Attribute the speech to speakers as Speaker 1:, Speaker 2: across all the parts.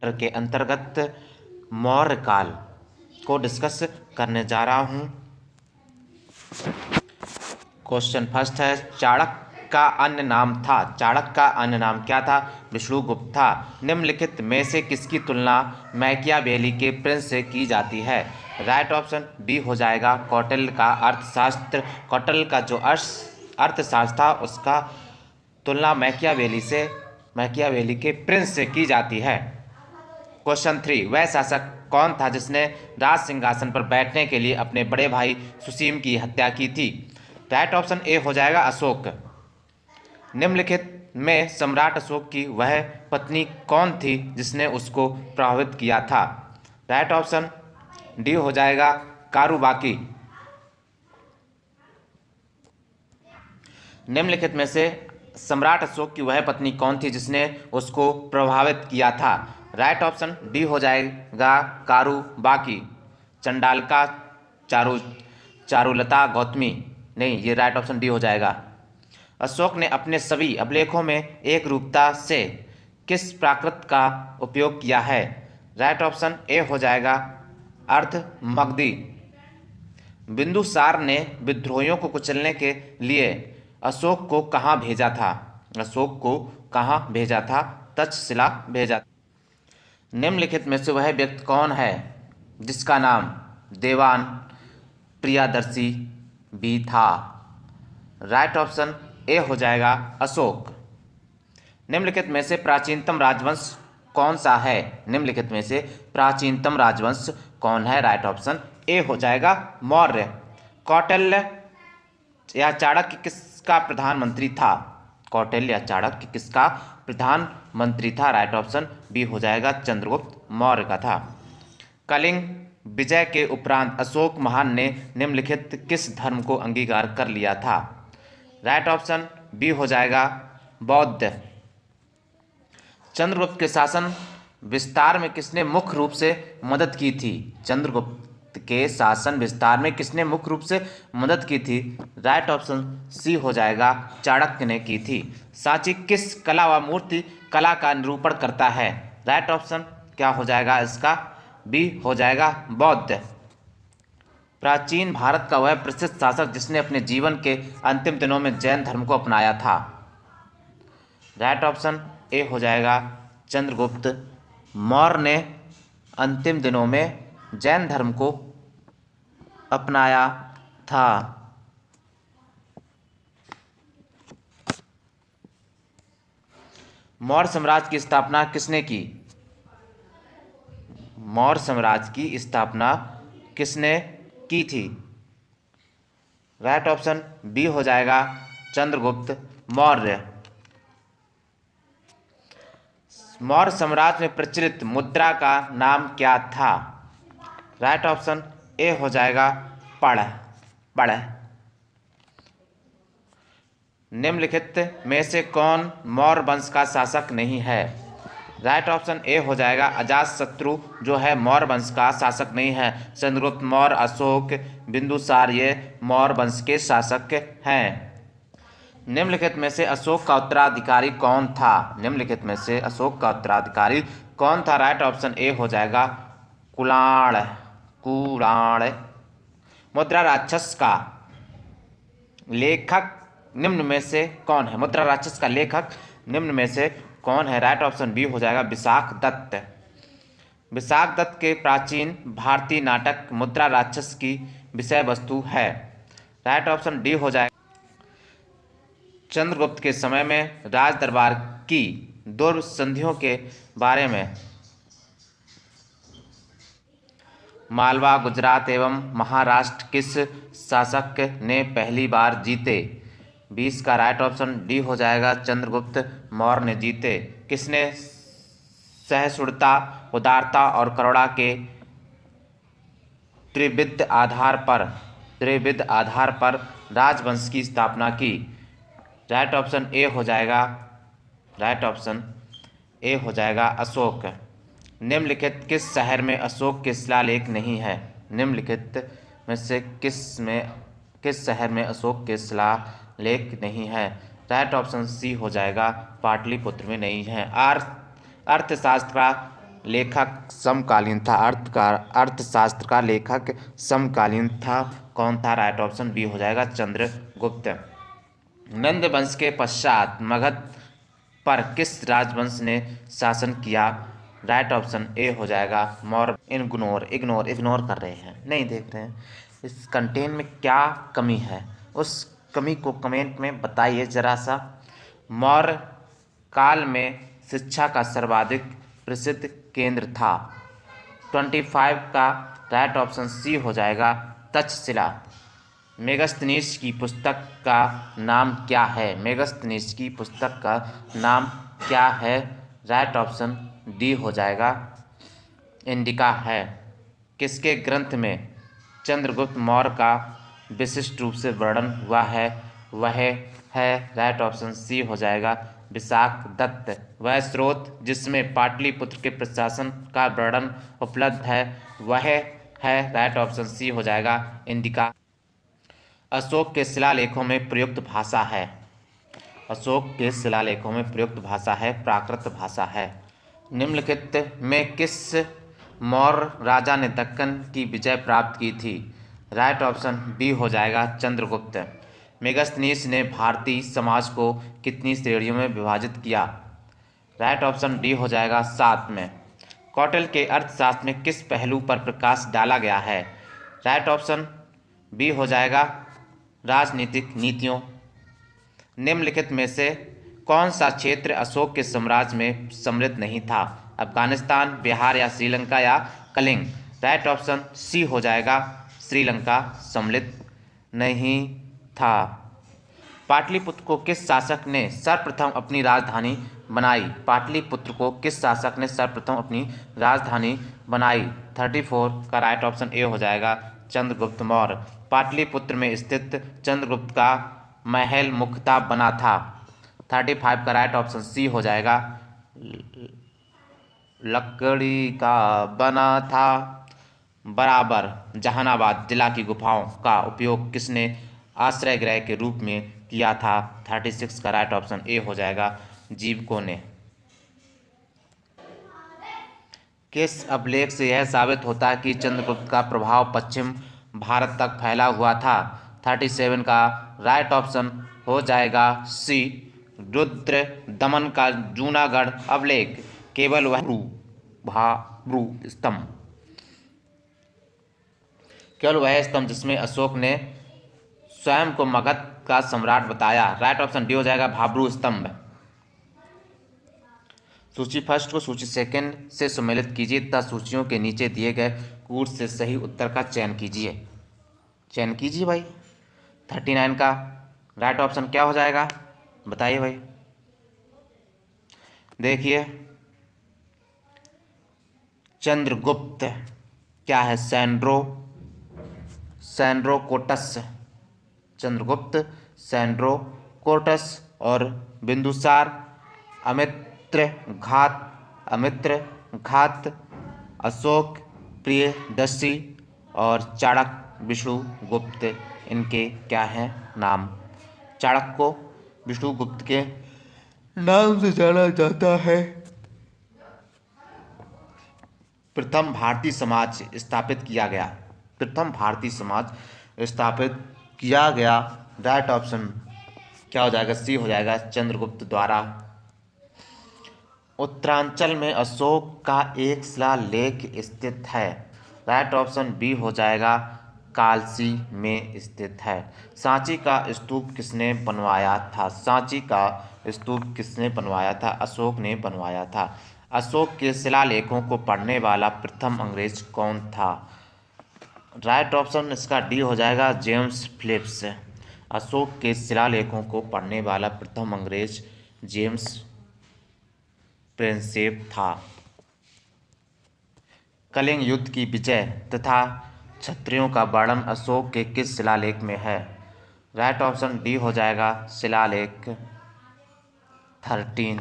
Speaker 1: के अंतर्गत मौर्य काल को डिस्कस करने जा रहा हूँ। क्वेश्चन फर्स्ट है, चाणक्य का अन्य नाम था। चाणक्य का अन्य नाम क्या था? विष्णुगुप्त था। निम्नलिखित में से किसकी तुलना मैकियावेली के प्रिंस से की जाती है? राइट ऑप्शन डी हो जाएगा कौटिल्य का अर्थशास्त्र। कौटिल्य का जो अर्थशास्त्र था उसका तुलना मैकियावेली के प्रिंस से की जाती है। क्वेश्चन 3, वह शासक कौन था जिसने राज सिंहासन पर बैठने के लिए अपने बड़े भाई सुसीम की हत्या की थी? राइट ऑप्शन ए हो जाएगा अशोक। निम्नलिखित में सम्राट अशोक की वह पत्नी कौन थी जिसने उसको प्रभावित किया था? राइट ऑप्शन डी हो जाएगा कारुबाकी। निम्नलिखित में से सम्राट अशोक की वह पत्नी कौन थी जिसने उसको प्रभावित किया था? राइट ऑप्शन डी हो जाएगा कारुबाकी। चंडालका, चारुलता, गौतमी, नहीं, ये राइट ऑप्शन डी हो जाएगा। अशोक ने अपने सभी अभिलेखों में एक रूपता से किस प्राकृत का उपयोग किया है? राइट ऑप्शन ए हो जाएगा अर्धमगधी। बिंदुसार ने विद्रोहियों को कुचलने के लिए अशोक को कहाँ भेजा था? अशोक को कहाँ भेजा था? तक्षशिला भेजा था। निम्नलिखित में से वह व्यक्ति कौन है जिसका नाम देवान प्रियदर्शी भी था? राइट ऑप्शन ए हो जाएगा अशोक। निम्नलिखित में से प्राचीनतम राजवंश कौन सा है? निम्नलिखित में से प्राचीनतम राजवंश कौन है? राइट ऑप्शन ए हो जाएगा मौर्य। कौटिल्य या चाणक्य किसका प्रधानमंत्री था? कौटिल्य या चाणक्य किसका प्रधानमंत्री था? राइट ऑप्शन बी हो जाएगा चंद्रगुप्त मौर्य का था। कलिंग विजय के उपरांत अशोक महान ने निम्नलिखित किस धर्म को अंगीकार कर लिया था? राइट ऑप्शन बी हो जाएगा बौद्ध। चंद्रगुप्त के शासन विस्तार में किसने मुख्य रूप से मदद की थी? चंद्रगुप्त के शासन विस्तार में किसने मुख्य रूप से मदद की थी? राइट ऑप्शन सी हो जाएगा चाणक्य ने की थी। सांची किस कला व मूर्ति कला का निरूपण करता है? राइट ऑप्शन क्या हो जाएगा इसका? बी हो जाएगा बौद्ध। प्राचीन भारत का वह प्रसिद्ध शासक जिसने अपने जीवन के अंतिम दिनों में जैन धर्म को अपनाया था? राइट ऑप्शन ए हो जाएगा चंद्रगुप्त मौर्य ने अंतिम दिनों में जैन धर्म को अपनाया था। मौर्य साम्राज्य की स्थापना किसने की? मौर्य साम्राज्य की स्थापना किसने की थी? राइट ऑप्शन बी हो जाएगा चंद्रगुप्त मौर्य। मौर्य साम्राज्य में प्रचलित मुद्रा का नाम क्या था? राइट ऑप्शन ए हो जाएगा पढ़। निम्नलिखित में से कौन मौर्य वंश का शासक नहीं है? राइट ऑप्शन ए हो जाएगा अजातशत्रु जो है मौर्य वंश का शासक नहीं है। चंद्रगुप्त मौर्य, अशोक, बिंदुसार ये मौर्य वंश के शासक हैं। निम्नलिखित में से अशोक का उत्तराधिकारी कौन था? निम्नलिखित में से अशोक का उत्तराधिकारी कौन था? राइट ऑप्शन ए हो जाएगा कुणाल। मुद्रा राक्षस का लेखक निम्न में से कौन है? मुद्रा राक्षस का लेखक निम्न में से कौन है? राइट ऑप्शन बी हो जाएगा विशाख दत्त। विशाख दत्त के प्राचीन भारतीय नाटक मुद्रा राक्षस की विषय वस्तु है। राइट ऑप्शन डी हो जाएगा। चंद्रगुप्त के समय में राज दरबार की दुर्संधियों के बारे में मालवा, गुजरात एवं महाराष्ट्र किस शासक ने पहली बार जीते? 20 का राइट ऑप्शन डी हो जाएगा चंद्रगुप्त मौर्य ने जीते। किसने सहिष्णुता, उदारता और करुणा के त्रिविध आधार पर राजवंश की स्थापना की? राइट ऑप्शन ए हो जाएगा अशोक। निम्नलिखित किस शहर में अशोक के शिलालेख नहीं है? निम्नलिखित में से किस शहर में अशोक के शिलालेख नहीं है? राइट ऑप्शन सी हो जाएगा पाटलिपुत्र में नहीं है। अर्थशास्त्र का लेखक समकालीन था, अर्थशास्त्र का लेखक समकालीन था। कौन था? राइट ऑप्शन बी हो जाएगा चंद्रगुप्त। नंद वंश के पश्चात मगध पर किस राजवंश ने शासन किया? राइट ऑप्शन ए हो जाएगा मौर्य। इग्नोर कर रहे हैं, नहीं देख रहे हैं। इस कंटेंट में क्या कमी है, उस कमी को कमेंट में बताइए जरा सा। मौर्य काल में शिक्षा का सर्वाधिक प्रसिद्ध केंद्र था। 25 का राइट ऑप्शन सी हो जाएगा तक्षशिला। मेगस्थनीज की पुस्तक का नाम क्या है? मेगस्थनीज की पुस्तक का नाम क्या है? राइट ऑप्शन डी हो जाएगा इंडिका है। किसके ग्रंथ में चंद्रगुप्त मौर्य का विशिष्ट रूप से वर्णन हुआ है? वह है राइट ऑप्शन सी हो जाएगा विशाख दत्त। वह स्रोत जिसमें पाटलिपुत्र के प्रशासन का वर्णन उपलब्ध है वह है राइट ऑप्शन सी हो जाएगा इंडिका। अशोक के शिलालेखों में प्रयुक्त भाषा है। अशोक के शिलालेखों में प्रयुक्त भाषा है प्राकृत भाषा है। निम्नलिखित में किस मौर्य राजा ने दक्कन की विजय प्राप्त की थी? राइट ऑप्शन बी हो जाएगा चंद्रगुप्त। मेगस्थनीज ने भारतीय समाज को कितनी श्रेणियों में विभाजित किया? राइट ऑप्शन डी हो जाएगा 7 में। कौटिल्य के अर्थशास्त्र में किस पहलू पर प्रकाश डाला गया है? राइट ऑप्शन बी हो जाएगा राजनीतिक नीतियों। निम्नलिखित में से कौन सा क्षेत्र अशोक के साम्राज्य में सम्मिलित नहीं था? अफगानिस्तान, बिहार या श्रीलंका या कलिंग? राइट ऑप्शन सी हो जाएगा श्रीलंका सम्मिलित नहीं था। पाटलिपुत्र को किस शासक ने सर्वप्रथम अपनी राजधानी बनाई? पाटलिपुत्र को किस शासक ने सर्वप्रथम अपनी राजधानी बनाई? 34 का राइट ऑप्शन ए हो जाएगा चंद्रगुप्त मौर्य। पाटलिपुत्र में स्थित चंद्रगुप्त का महल मुख्यतः बना था। 35 का राइट ऑप्शन सी हो जाएगा लकड़ी का बना था। बराबर जहानाबाद जिला की गुफाओं का उपयोग किसने आश्रय गृह के रूप में किया था? 36 का राइट ऑप्शन ए हो जाएगा जीवकों ने। किस अभिलेख से यह साबित होता है कि चंद्रगुप्त का प्रभाव पश्चिम भारत तक फैला हुआ था? 37 का राइट ऑप्शन हो जाएगा सी रुद्र दमन का जूनागढ़ अभिलेख। केवल वह भाब्रू स्तंभ, केवल वह स्तंभ जिसमें अशोक ने स्वयं को मगध का सम्राट बताया। राइट ऑप्शन डी हो जाएगा भाब्रू स्तंभ। सूची फर्स्ट को सूची सेकंड से सम्मिलित कीजिए तथा सूचियों के नीचे दिए गए कूट से सही उत्तर का चयन कीजिए भाई। 39 का राइट ऑप्शन क्या हो जाएगा बताइए भाई। देखिए चंद्रगुप्त क्या है? सैंड्रोकोटस। चंद्रगुप्त सैंड्रोकोटस और बिंदुसार अमित्र घात, अशोक प्रियदर्शी और चाणक्य विष्णुगुप्त इनके क्या हैं नाम? चाणक्य को विष्णुगुप्त के नाम से जाना जाता है। प्रथम भारतीय समाज स्थापित किया गया। राइट ऑप्शन क्या हो जाएगा? सी हो जाएगा चंद्रगुप्त द्वारा। उत्तरांचल में अशोक का एक शिलालेख स्थित है। राइट ऑप्शन बी हो जाएगा कालसी में स्थित है। सांची का स्तूप किसने बनवाया था? अशोक ने बनवाया था। अशोक के शिलालेखों को पढ़ने वाला प्रथम अंग्रेज कौन था? राइट ऑप्शन इसका डी हो जाएगा जेम्स फिलिप्स। अशोक के शिलालेखों को पढ़ने वाला प्रथम अंग्रेज जेम्स प्रिंसेप था। कलिंग युद्ध की विजय तथा क्षत्रियों का वर्णन अशोक के किस शिलालेख में है? राइट ऑप्शन डी हो जाएगा शिलालेख 13।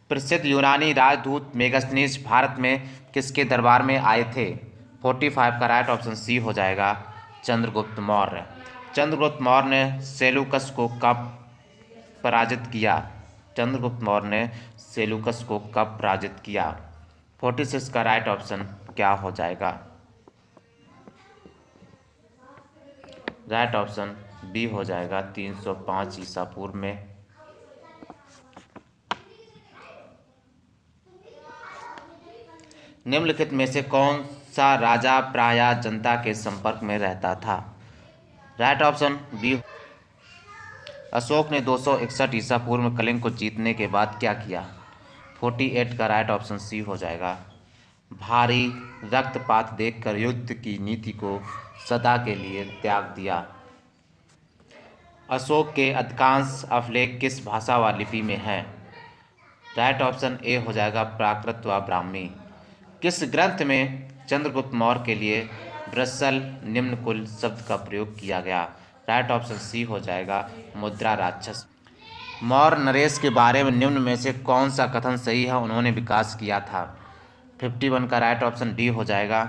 Speaker 1: प्रसिद्ध यूनानी राजदूत मेगस्थनीज भारत में किसके दरबार में आए थे? 45 का राइट ऑप्शन सी हो जाएगा चंद्रगुप्त मौर्य। चंद्रगुप्त मौर्य ने सेलूकस को कब पराजित किया? 46 का राइट ऑप्शन क्या हो जाएगा? राइट ऑप्शन बी हो जाएगा 305 ईसा पूर्व में। निम्नलिखित में से कौन सा राजा प्रायः जनता के संपर्क में रहता था? Right option B. अशोक ने 261 ईसा पूर्व में कलिंग को जीतने के बाद क्या किया? 48 का राइट ऑप्शन सी हो जाएगा। भारी रक्तपात देखकर युद्ध की नीति को सदा के लिए त्याग दिया। अशोक के अधिकांश अभिलेख किस भाषा व लिपि में हैं? राइट ऑप्शन ए हो जाएगा प्राकृत व ब्राह्मी। किस ग्रंथ में चंद्रगुप्त मौर्य के लिए ब्रसल निम्नकुल शब्द का प्रयोग किया गया? राइट ऑप्शन सी हो जाएगा मुद्रा राक्षस। मौर्य नरेश के बारे में निम्न में से कौन सा कथन सही है? उन्होंने विकास किया था। 51 का राइट ऑप्शन डी हो जाएगा।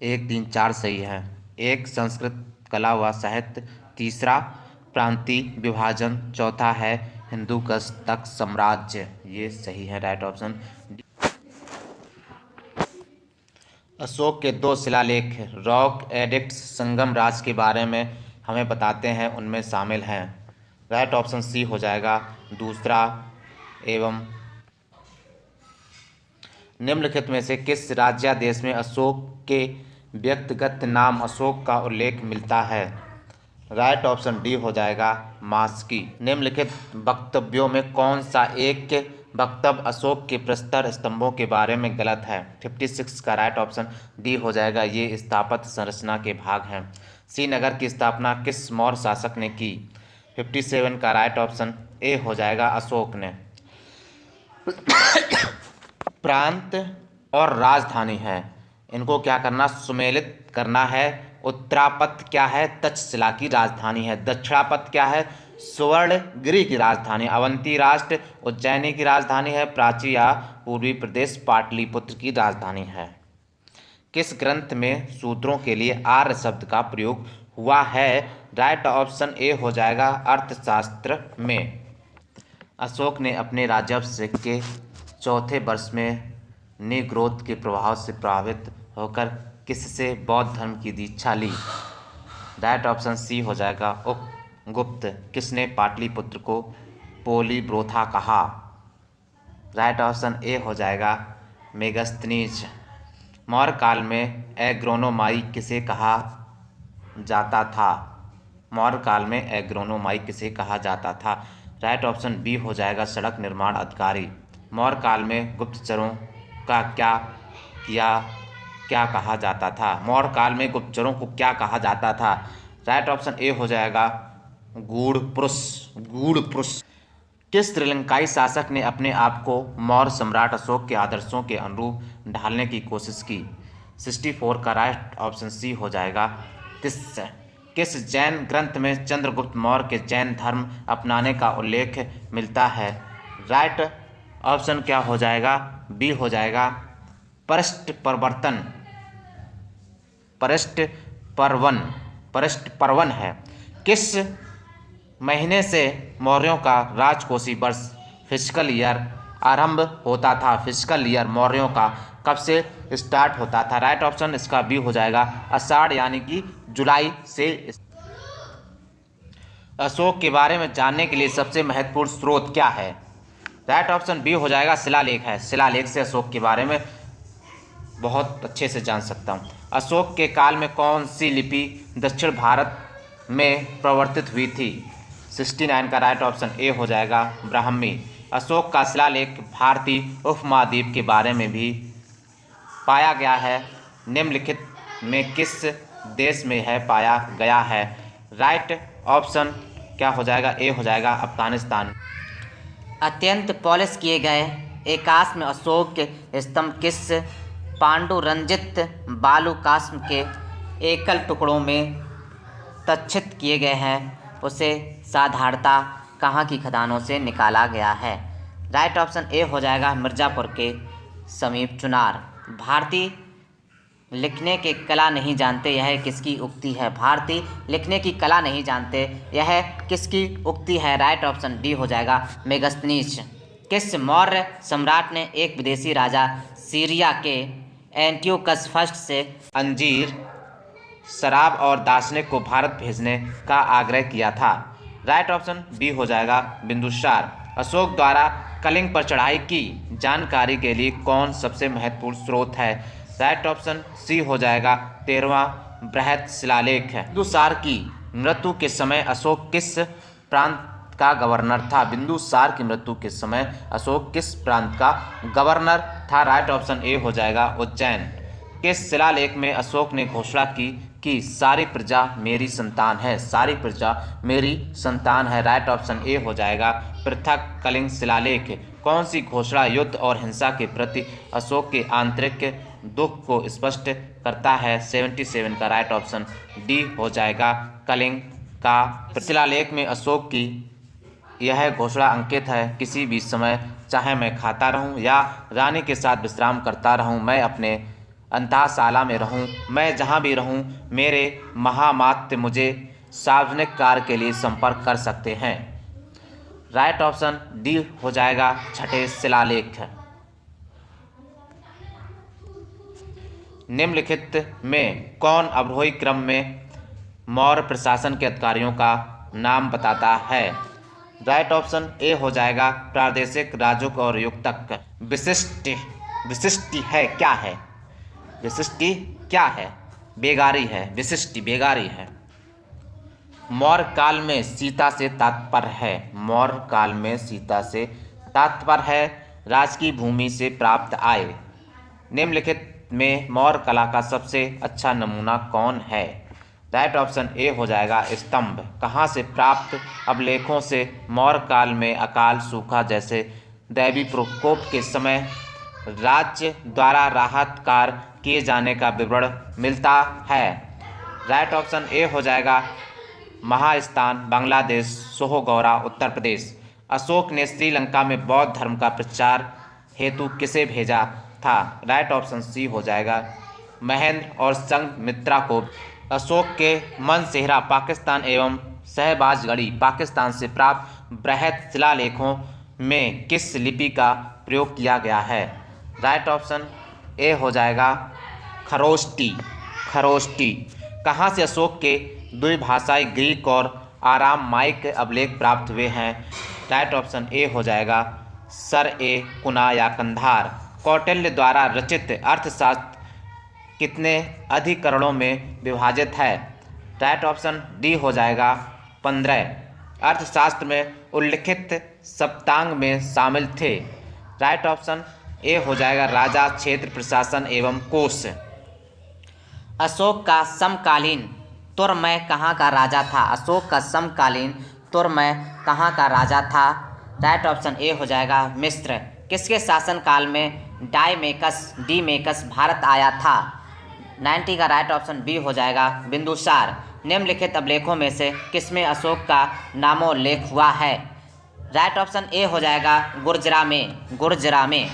Speaker 1: 1, 3, 4 सही है। 1 संस्कृत कला व साहित्य, तीसरा प्रांतीय विभाजन, चौथा है हिंदू तक साम्राज्य। ये सही है राइट ऑप्शन। अशोक के 2 शिलालेख रॉक एडिक्ट्स संगम राज के बारे में हमें बताते हैं, उनमें शामिल हैं। राइट ऑप्शन सी हो जाएगा दूसरा एवं। निम्नलिखित में से किस राज्यादेश में अशोक के व्यक्तिगत नाम अशोक का उल्लेख मिलता है? राइट ऑप्शन डी हो जाएगा मास्की। निम्नलिखित वक्तव्यों में कौन सा एक वक्तव्य अशोक के प्रस्तर स्तंभों के बारे में गलत है? 56 का राइट ऑप्शन डी हो जाएगा। ये स्थापत्य संरचना के भाग हैं। श्रीनगर की स्थापना किस मौर्य शासक ने की? 57 का राइट ऑप्शन ए हो जाएगा अशोक ने। प्रांत और राजधानी है, इनको क्या करना? सुमेलित करना है। उत्तरापथ क्या है? तक्षशिला की राजधानी है। दक्षिणापथ क्या है? सुवर्णगिरि की राजधानी। अवंती राष्ट्र उज्जैनी की राजधानी है। प्राची या पूर्वी प्रदेश पाटलिपुत्र की राजधानी है। किस ग्रंथ में शूद्रों के लिए आर्य शब्द का प्रयोग हुआ है? राइट ऑप्शन ए हो जाएगा अर्थशास्त्र में। अशोक ने अपने राजत्व के चौथे वर्ष में निग्रोध के प्रभाव से प्रभावित होकर किससे बौद्ध धर्म की दीक्षा ली? राइट ऑप्शन सी हो जाएगा उपगुप्त। किसने पाटलिपुत्र को पोलीब्रोथा कहा? राइट ऑप्शन ए हो जाएगा मेगस्थनीज। मौर्य काल में एग्रोनोमाई किसे कहा जाता था? मौर्य काल में एग्रोनोमाई किसे कहा जाता था? राइट ऑप्शन बी हो जाएगा सड़क निर्माण अधिकारी। मौर्य काल में गुप्तचरों का क्या कहा जाता था? मौर्य काल में गुप्तचरों को क्या कहा जाता था? राइट ऑप्शन ए हो जाएगा गूढ़ पुरुष। किस श्रीलंकाई शासक ने अपने आप को मौर्य सम्राट अशोक के आदर्शों के अनुरूप ढालने की कोशिश की? 64 का राइट ऑप्शन सी हो जाएगा तिस्स। किस जैन ग्रंथ में चंद्रगुप्त मौर्य के जैन धर्म अपनाने का उल्लेख मिलता है? राइट ऑप्शन क्या हो जाएगा? बी हो जाएगा परस्ट पर्वन है। किस महीने से मौर्यों का राजकोषीय वर्ष फिस्कल ईयर आरंभ होता था? फिस्कल ईयर मौर्यों का कब से स्टार्ट होता था? राइट ऑप्शन इसका बी हो जाएगा आषाढ़ यानी कि जुलाई से। अशोक के बारे में जानने के लिए सबसे महत्वपूर्ण स्रोत क्या है? राइट ऑप्शन बी हो जाएगा शिलालेख है। शिलालेख से अशोक के बारे में बहुत अच्छे से जान सकता हूँ। अशोक के काल में कौन सी लिपि दक्षिण भारत में प्रवर्तित हुई थी? 69 का राइट ऑप्शन ए हो जाएगा ब्राह्मी। अशोक का शिलालेख भारतीय उपमहाद्वीप के बारे में भी पाया गया है। निम्नलिखित में किस देश में है पाया गया है? राइट ऑप्शन क्या हो जाएगा? ए हो जाएगा अफगानिस्तान।
Speaker 2: अत्यंत पॉलिश किए गए एकाश में अशोक के स्तंभ किस पांडुरंजित बालूकाष्म के एकल टुकड़ों में तक्षित किए गए हैं? उसे साधारणता कहाँ की खदानों से निकाला गया है? राइट ऑप्शन ए हो जाएगा मिर्ज़ापुर के समीप चुनार। भारतीय लिखने की कला नहीं जानते, यह किसकी उक्ति है? भारतीय लिखने की कला नहीं जानते, यह किसकी उक्ति है? राइट ऑप्शन डी हो जाएगा मेगस्थनीज। किस मौर्य सम्राट ने एक विदेशी राजा सीरिया के एंटियोकस फर्स्ट से
Speaker 1: अंजीर, शराब और दार्शनिक को भारत भेजने का आग्रह किया था? राइट ऑप्शन बी हो जाएगा बिंदुसार। अशोक द्वारा कलिंग पर चढ़ाई की जानकारी के लिए कौन सबसे महत्वपूर्ण स्रोत है? राइट ऑप्शन सी हो जाएगा 13वां बृहत शिलालेख है। बिंदुसार की मृत्यु के समय अशोक किस प्रांत का गवर्नर था? बिंदुसार की मृत्यु के समय अशोक किस प्रांत का गवर्नर था? राइट ऑप्शन ए हो जाएगा उज्जैन। किस शिलालेख में अशोक ने घोषणा की कि सारी प्रजा मेरी संतान है? सारी प्रजा मेरी संतान है। राइट ऑप्शन ए हो जाएगा पृथक कलिंग शिलालेख। कौन सी घोषणा युद्ध और हिंसा के प्रति अशोक के आंतरिक दुख को स्पष्ट करता है? 77 का राइट ऑप्शन डी हो जाएगा कलिंग का शिलालेख में अशोक की यह घोषणा अंकित है, किसी भी समय चाहे मैं खाता रहूं या रानी के साथ विश्राम करता रहूं, मैं अपने अंतःशाला में रहूं, मैं जहां भी रहूं, मेरे महामात्य मुझे सार्वजनिक कार्य के लिए संपर्क कर सकते हैं। राइट ऑप्शन डी हो जाएगा छठे शिलालेख। निम्नलिखित में कौन अवरोही क्रम में मौर्य प्रशासन के अधिकारियों का नाम बताता है? राइट ऑप्शन ए हो जाएगा प्रादेशिक, राजुक और युक्तक। विशिष्टि है क्या है? विशिष्टि क्या है? बेगारी है। विशिष्टि बेगारी है। मौर्य काल में सीता से तात्पर्य है? मौर्य काल में सीता से तात्पर्य है राजकीय भूमि से प्राप्त आय। निम्नलिखित में मौर्य कला का सबसे अच्छा नमूना कौन है? राइट ऑप्शन ए हो जाएगा स्तंभ। कहाँ से प्राप्त अभिलेखों से मौर्य काल में अकाल, सूखा जैसे दैवी प्रकोप के समय राज्य द्वारा राहत कार्य किए जाने का विवरण मिलता है? राइट ऑप्शन ए हो जाएगा महास्थान, बांग्लादेश, सोहगौरा, उत्तर प्रदेश। अशोक ने श्रीलंका में बौद्ध धर्म का प्रचार हेतु किसे भेजा था? राइट ऑप्शन सी हो जाएगा महेंद्र और संघमित्रा को। अशोक के मनसेहरा पाकिस्तान एवं शहबाजगढ़ी पाकिस्तान से प्राप्त बृहत शिलालेखों में किस लिपि का प्रयोग किया गया है? राइट ऑप्शन ए हो जाएगा खरोष्टी। खरोष्टी। कहाँ से अशोक के द्विभाषाई ग्रीक और आरामाइक अभिलेख प्राप्त हुए हैं? राइट ऑप्शन ए हो जाएगा कुना या कंधार। कौटिल्य द्वारा रचित अर्थशास्त्र कितने अधिकरणों में विभाजित है? राइट ऑप्शन डी हो जाएगा 15। अर्थशास्त्र में उल्लिखित सप्तांग में शामिल थे? राइट ऑप्शन ए हो जाएगा राजा, क्षेत्र, प्रशासन एवं कोश।
Speaker 2: अशोक का समकालीन तुर्मय कहाँ का राजा था? अशोक का समकालीन तुर्मय कहाँ का राजा था? राइट ऑप्शन ए हो जाएगा मिस्र। किसके शासनकाल में डीमेकस भारत आया था? 90 का राइट ऑप्शन बी हो जाएगा बिंदुसार। निम्नलिखित अभिलेखों में से किसमें अशोक का नामोल्लेख हुआ है? राइट ऑप्शन ए हो जाएगा गुर्जरा में।